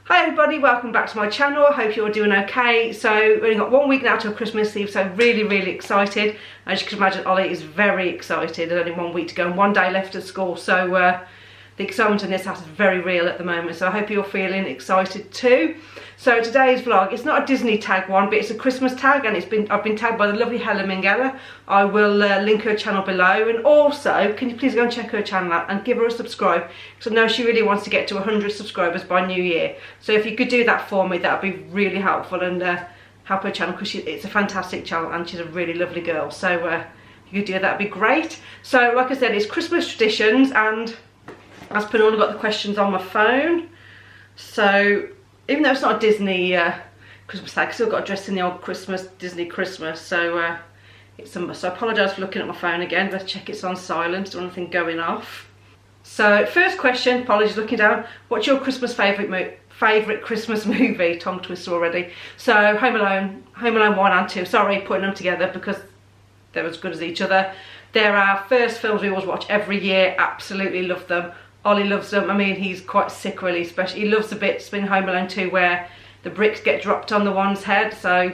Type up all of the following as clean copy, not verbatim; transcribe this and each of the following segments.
Hi everybody, welcome back to my channel. I hope you're doing okay. So we've only got 1 week now till Christmas Eve, so really excited. As you can imagine, Ollie is very excited. There's only 1 week to go and 1 day left at school, so the excitement in this house is very real at the moment, so I hope you're feeling excited too. So today's vlog, it's not a Disney tag one, but it's a Christmas tag, and I've been tagged by the lovely Helen Minghella. I will link her channel below, and also can you please go and check her channel out and give her a subscribe, because I know she really wants to get to 100 subscribers by New Year. So if you could do that for me, that would be really helpful, and help her channel, because it's a fantastic channel and she's a really lovely girl. So if you could do that, would be great. So like I said, it's Christmas traditions, and as per normal, I've got the questions on my phone. So even though it's not a Disney Christmas tag, I've still got dressed in the old Christmas, Disney Christmas, so it's a must. So I apologise for looking at my phone again, but check it's on silent, don't want anything going off. So first question, apologies looking down, what's your Christmas favourite Christmas movie? Tongue twister already. So Home Alone 1 and 2, sorry, putting them together because they're as good as each other. They're our first films we always watch every year, absolutely love them. Ollie loves them. I mean, he's quite sick really, especially. He loves the bits in Home Alone 2 where the bricks get dropped on the one's head. So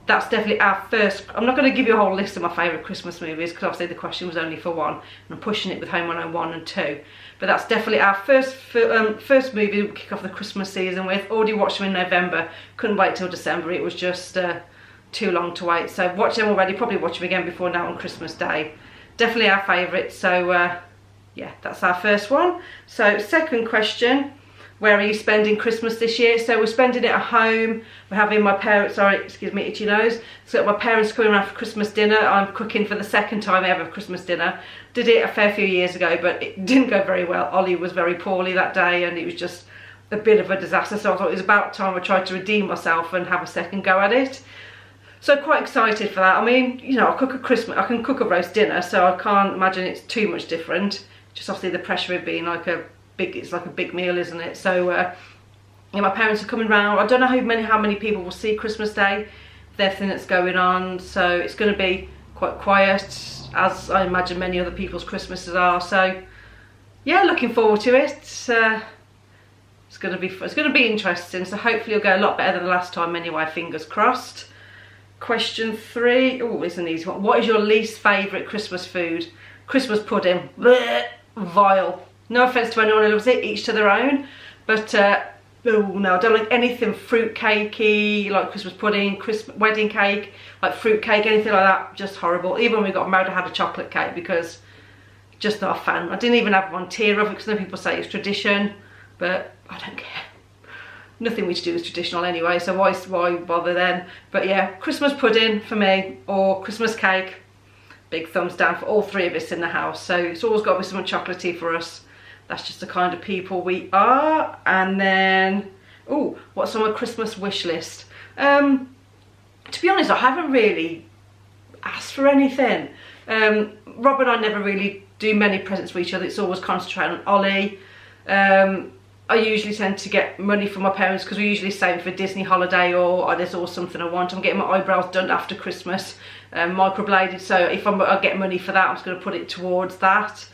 that's definitely our first. I'm not going to give you a whole list of my favourite Christmas movies, because obviously the question was only for one, and I'm pushing it with Home Alone 1 and 2. But that's definitely our first movie we kick off the Christmas season with. Already watched them in November. Couldn't wait till December. It was just too long to wait. So watched them already. Probably watch them again before now on Christmas Day. Definitely our favourite. So yeah, that's our first one. So second question, where are you spending Christmas this year? So we're spending it at home. We're having my parents, sorry, excuse me, itchy nose. So my parents coming around for Christmas dinner. I'm cooking for the second time ever Christmas dinner. Did it a fair few years ago, but it didn't go very well. Ollie was very poorly that day, and it was just a bit of a disaster. So I thought it was about time I tried to redeem myself and have a second go at it. So quite excited for that. I mean, you know, I can cook a roast dinner, so I can't imagine it's too much different. Just obviously the pressure of being like it's like a big meal, isn't it? So yeah, my parents are coming round. I don't know how many people will see Christmas Day with everything that's going on. So it's going to be quite quiet, as I imagine many other people's Christmases are. So yeah, looking forward to it. It's going to be interesting. So hopefully it'll go a lot better than the last time anyway. Fingers crossed. Question 3. Oh, it's an easy one. What is your least favourite Christmas food? Christmas pudding. Blech, vile. No offence to anyone who loves it, each to their own. But oh no, I don't like anything fruit cakey, like Christmas pudding, wedding cake, like fruit cake, anything like that. Just horrible. Even when we got married, I had a chocolate cake because just not a fan. I didn't even have one tier of it, because some people say it's tradition, but I don't care. Nothing we do is traditional anyway, so why bother then? But yeah, Christmas pudding for me, or Christmas cake. Big thumbs down for all three of us in the house. So it's always got to be something chocolatey for us. That's just the kind of people we are. And then, oh, what's on my Christmas wish list? To be honest, I haven't really asked for anything. Rob and I never really do many presents for each other. It's always concentrated on Ollie. I usually tend to get money from my parents, because we usually save for Disney holiday, or there's always something I want. I'm getting my eyebrows done after Christmas, microbladed, so if I get money for that, I'm just going to put it towards that.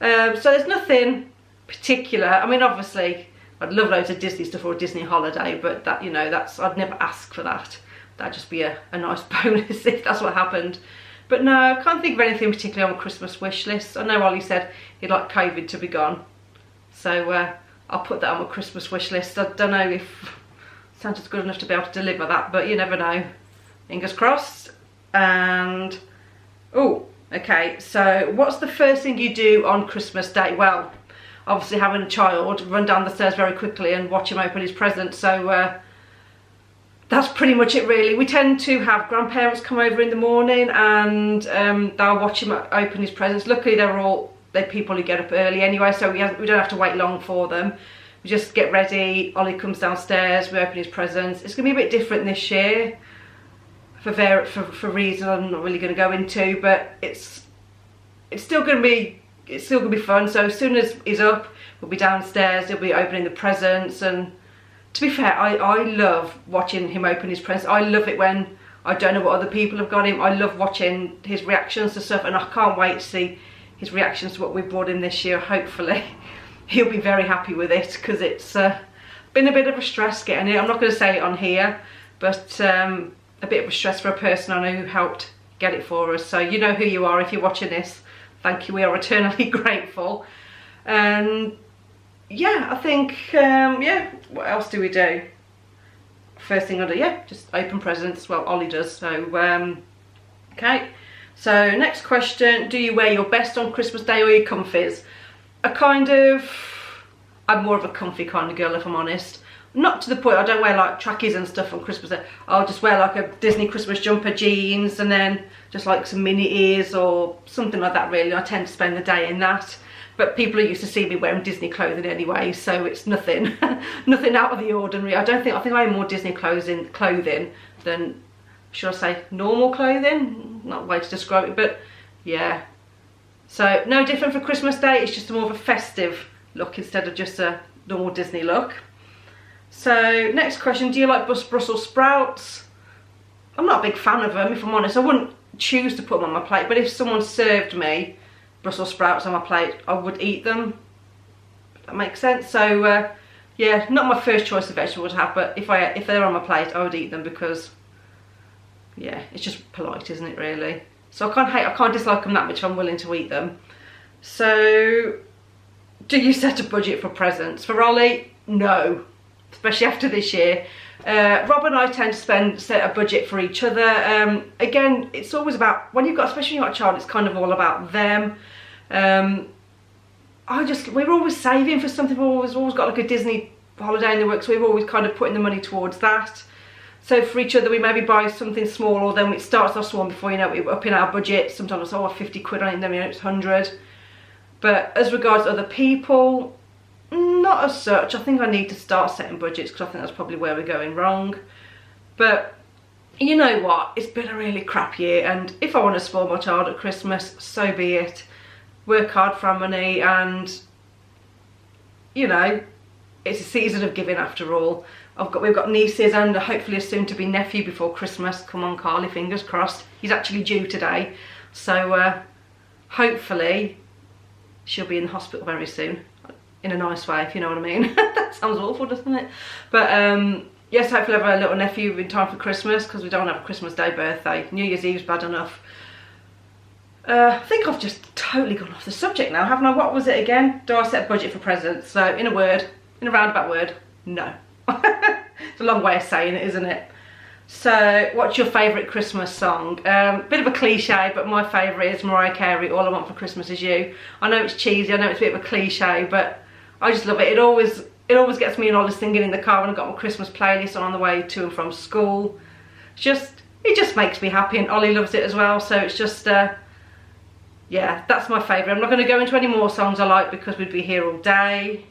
So there's nothing particular. I mean, obviously I'd love loads of Disney stuff or a Disney holiday, but that, you know, I'd never ask for that. That'd just be a nice bonus if that's what happened. But no, I can't think of anything particularly on my Christmas wish list. I know Ollie said he'd like COVID to be gone, so I'll put that on my Christmas wish list. I don't know if Santa's good enough to be able to deliver that, but you never know. Fingers crossed. And, oh, okay, so what's the first thing you do on Christmas Day? Well, obviously having a child, run down the stairs very quickly and watch him open his present. So that's pretty much it really. We tend to have grandparents come over in the morning, and they'll watch him open his presents. Luckily they're people who get up early anyway, so we don't have to wait long for them. We just get ready, Ollie comes downstairs, we open his presents. It's going to be a bit different this year for reasons I'm not really going to go into, but it's still going to be fun. So as soon as he's up, we'll be downstairs, he'll be opening the presents. And to be fair, I love watching him open his presents. I love it when I don't know what other people have got him. I love watching his reactions to stuff, and I can't wait to see his reactions to what we brought in this year. Hopefully he'll be very happy with it, because it's been a bit of a stress getting it. I'm not going to say it on here, but a bit of a stress for a person I know who helped get it for us. So you know who you are if you're watching this. Thank you, we are eternally grateful. And yeah, I think, yeah, what else do we do? First thing I do, yeah, just open presents. Well, Ollie does, so, okay. So, next question, do you wear your best on Christmas Day or your comfies? I'm more of a comfy kind of girl, if I'm honest. Not to the point, I don't wear like trackies and stuff on Christmas Day. I'll just wear like a Disney Christmas jumper, jeans, and then just like some mini ears or something like that really. I tend to spend the day in that. But people are used to see me wearing Disney clothing anyway, so it's nothing, nothing out of the ordinary. I think I have more Disney clothing than, should I say, normal clothing? Not a way to describe it, but yeah. So no different for Christmas Day. It's just more of a festive look instead of just a normal Disney look. So next question, do you like Brussel Sprouts? I'm not a big fan of them, if I'm honest. I wouldn't choose to put them on my plate, but if someone served me Brussels sprouts on my plate, I would eat them. That makes sense. So yeah, not my first choice of vegetable to have, but if they're on my plate, I would eat them because yeah, it's just polite, isn't it, really? So I can't dislike them that much if I'm willing to eat them. So do you set a budget for presents? For Ollie, no, especially after this year. Rob and I tend to set a budget for each other. Again, it's always about, especially when you've got a child, it's kind of all about them. We're always saving for something. We've always got like a Disney holiday in the works, so we're always kind of putting the money towards that. So for each other, we maybe buy something small, or then it starts off small before you know it, we're up in our budget. Sometimes it's 50 quid on it, and then you know it's 100. But as regards other people, not as such. I think I need to start setting budgets because I think that's probably where we're going wrong. But you know what? It's been a really crap year, and if I want to spoil my child at Christmas, so be it. Work hard for our money, and you know, it's a season of giving after all. We've got nieces and hopefully a soon-to-be nephew before Christmas. Come on, Carly, fingers crossed. He's actually due today, so hopefully she'll be in the hospital very soon. In a nice way, if you know what I mean. That sounds awful, doesn't it? But yes, hopefully I'll have a little nephew in time for Christmas, because we don't have a Christmas Day birthday. New Year's Eve's bad enough. I think I've just totally gone off the subject now, haven't I? What was it again? Do I set a budget for presents? So in a roundabout word, no. It's a long way of saying it, isn't it? So what's your favourite Christmas song? Bit of a cliche, but my favourite is Mariah Carey, All I Want for Christmas Is You. I know it's cheesy, I know it's a bit of a cliche, but I just love it. It always gets me and Ollie singing in the car when I've got my Christmas playlist on the way to and from school. It just makes me happy, and Ollie loves it as well, so it's just, yeah, that's my favourite. I'm not going to go into any more songs I like because we'd be here all day.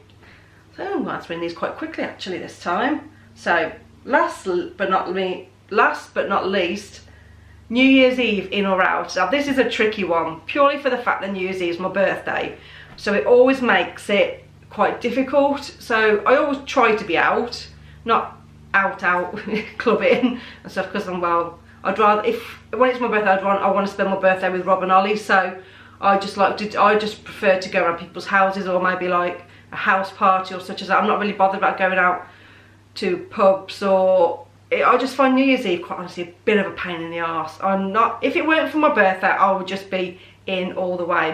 So I'm answering these quite quickly actually this time. So last but not least, New Year's Eve, in or out? Now this is a tricky one, purely for the fact that New Year's Eve is my birthday, so it always makes it quite difficult. So I always try to be out, not out clubbing and stuff, because I'd rather, when it's my birthday, I want to spend my birthday with Rob and Ollie, so I just prefer to go around people's houses, or maybe like a house party or such as that. I'm not really bothered about going out to pubs, or I just find New Year's Eve quite honestly a bit of a pain in the arse. If it weren't for my birthday, I would just be in all the way.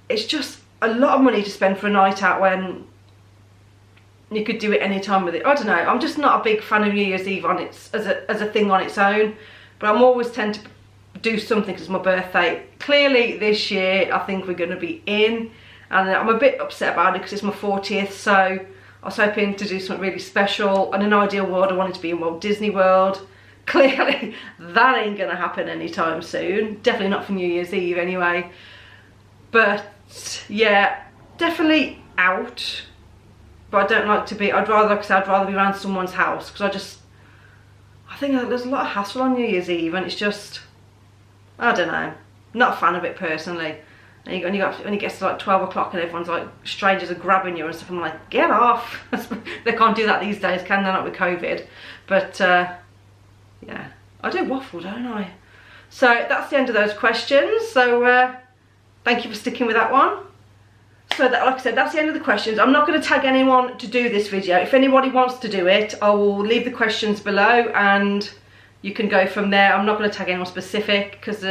It's just a lot of money to spend for a night out when you could do it any time with it. I don't know, I'm just not a big fan of New Year's Eve as a thing on its own, but I'm always tend to do something because it's my birthday. Clearly this year I think we're going to be in, and I'm a bit upset about it because it's my 40th, so I was hoping to do something really special. In an ideal world, I wanted to be in Walt Disney World. Clearly, that ain't gonna happen anytime soon. Definitely not for New Year's Eve anyway. But yeah, definitely out. But I don't like to be, I'd rather be around someone's house, because I think there's a lot of hassle on New Year's Eve, and it's just, I don't know, not a fan of it personally. And when it gets to like 12 o'clock and everyone's like, strangers are grabbing you and stuff, I'm like, get off. They can't do that these days, can they? Not with COVID. But yeah, I do waffle, don't I? So that's the end of those questions. So thank you for sticking with that one. So that, like I said, that's the end of the questions. I'm not going to tag anyone to do this video. If anybody wants to do it, I will leave the questions below and you can go from there. I'm not going to tag anyone specific because,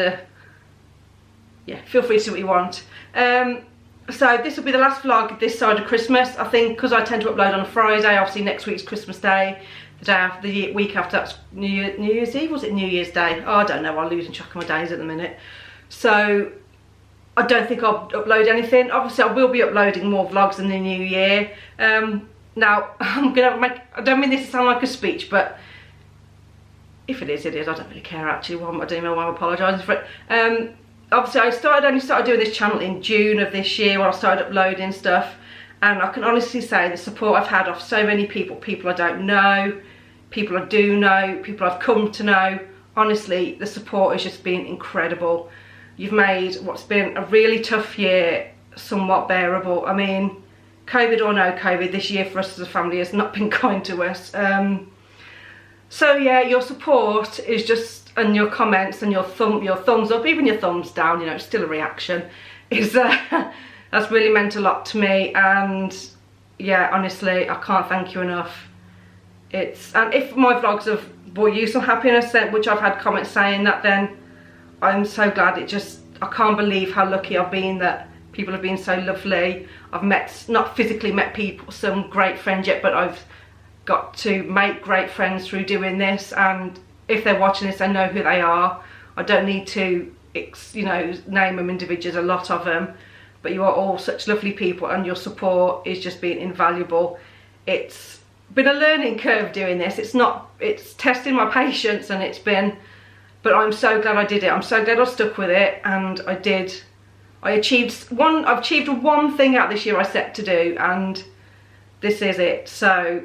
yeah, feel free to do what you want. So this will be the last vlog this side of Christmas. I think because I tend to upload on a Friday, obviously next week's Christmas Day. The day after, the week after, that's New Year's Eve. Was it New Year's Day? Oh, I don't know. I'm losing track of my days at the minute. So I don't think I'll upload anything. Obviously, I will be uploading more vlogs in the new year. Now, I'm gonna make. I don't mean this to sound like a speech, but if it is, it is. I don't really care actually. I don't even know why I'm apologising for it. Obviously, I only started doing this channel in June of this year when I started uploading stuff, and I can honestly say the support I've had off so many people, people I don't know, people I do know, people I've come to know. Honestly, the support has just been incredible. You've made what's been a really tough year somewhat bearable. I mean, COVID or no COVID, this year for us as a family has not been kind to us. So yeah, your support is just, and your comments and your thumbs up, even your thumbs down, you know, it's still a reaction, is that's really meant a lot to me. And yeah, honestly, I can't thank you enough. And if my vlogs have brought you some happiness, which I've had comments saying that, then I'm so glad. I can't believe how lucky I've been that people have been so lovely. I've not physically met people, some great friends yet, but I've got to make great friends through doing this. And if they're watching this, I know who they are. I don't need to, you know, name them individuals, a lot of them. But you are all such lovely people, and your support is just been invaluable. It's been a learning curve doing this. It's testing my patience, and it's been, but I'm so glad I did it. I'm so glad I stuck with it, and I've achieved one thing out this year I set to do, and this is it. So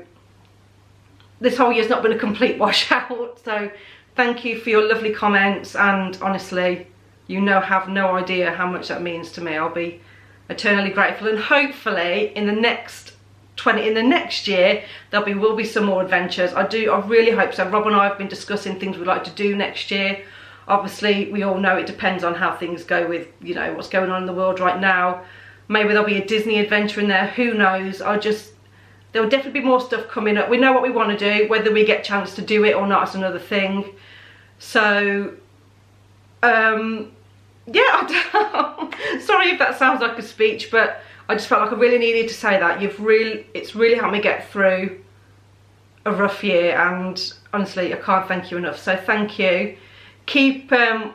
this whole year's not been a complete washout. So thank you for your lovely comments, and honestly, you have no idea how much that means to me. I'll be eternally grateful, and hopefully in the next year there will be some more adventures. I really hope so. Rob and I have been discussing things we'd like to do next year. Obviously, we all know it depends on how things go with, you know, what's going on in the world right now. Maybe there'll be a Disney adventure in there, who knows. There will definitely be more stuff coming up. We know what we want to do. Whether we get a chance to do it or not is another thing. So yeah, sorry if that sounds like a speech, but I just felt like I really needed to say that. It's really helped me get through a rough year, and honestly, I can't thank you enough. So thank you. Keep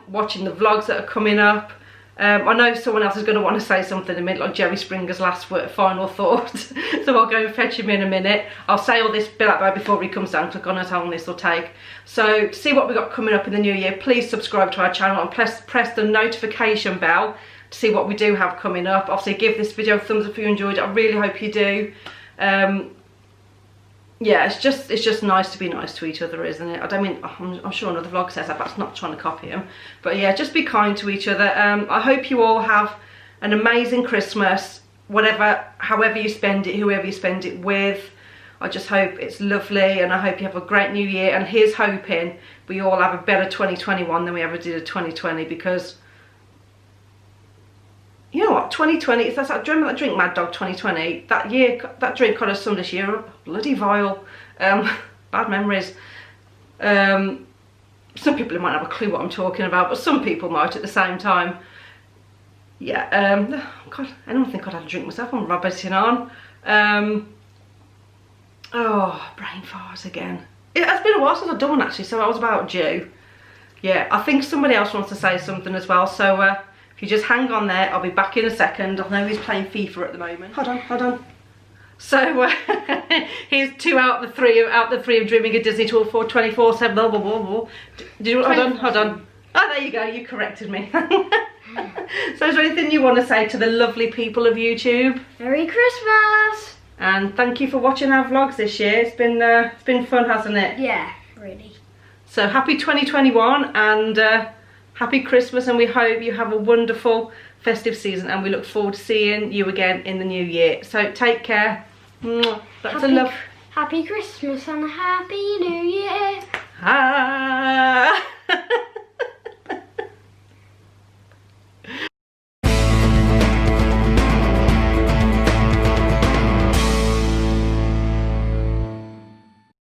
watching the vlogs that are coming up. I know someone else is going to want to say something in a minute, like Jerry Springer's last final thought. So I'll go and fetch him in a minute. I'll say all this bit out before he comes down, click on how long this will take. So to see what we've got coming up in the new year, please subscribe to our channel and press the notification bell to see what we do have coming up. Obviously, give this video a thumbs up if you enjoyed it. I really hope you do. Yeah, it's just nice to be nice to each other, isn't it? I don't mean, I'm sure another vlog says that, but that's not trying to copy him. But yeah, just be kind to each other. I hope you all have an amazing Christmas, however you spend it, whoever you spend it with. I just hope it's lovely, and I hope you have a great new year. And here's hoping we all have a better 2021 than we ever did in 2020, because you know what, 2020, do you remember that drink, Mad Dog 2020? That year, that drink got us some this year up. Bloody vile. Bad memories. Some people might have a clue what I'm talking about, but some people might at the same time. Yeah, God, I don't think I'd have a drink myself. I'm rabbiting on. Oh, brain farts again. It has been a while since I've done one actually, so I was about due. Yeah, I think somebody else wants to say something as well, so if you just hang on there, I'll be back in a second. I know he's playing FIFA at the moment. Hold on. So here's 2 out of the 3 of dreaming a Disney tour for 24/7. Blah, blah, blah, blah. Hold on. Oh, there you go. You corrected me. So is there anything you want to say to the lovely people of YouTube? Merry Christmas! And thank you for watching our vlogs this year. It's been fun, hasn't it? Yeah, really. So happy 2021 and happy Christmas, and we hope you have a wonderful festive season, and we look forward to seeing you again in the new year. So take care. That's a love. Happy Christmas and Happy New Year. Ah.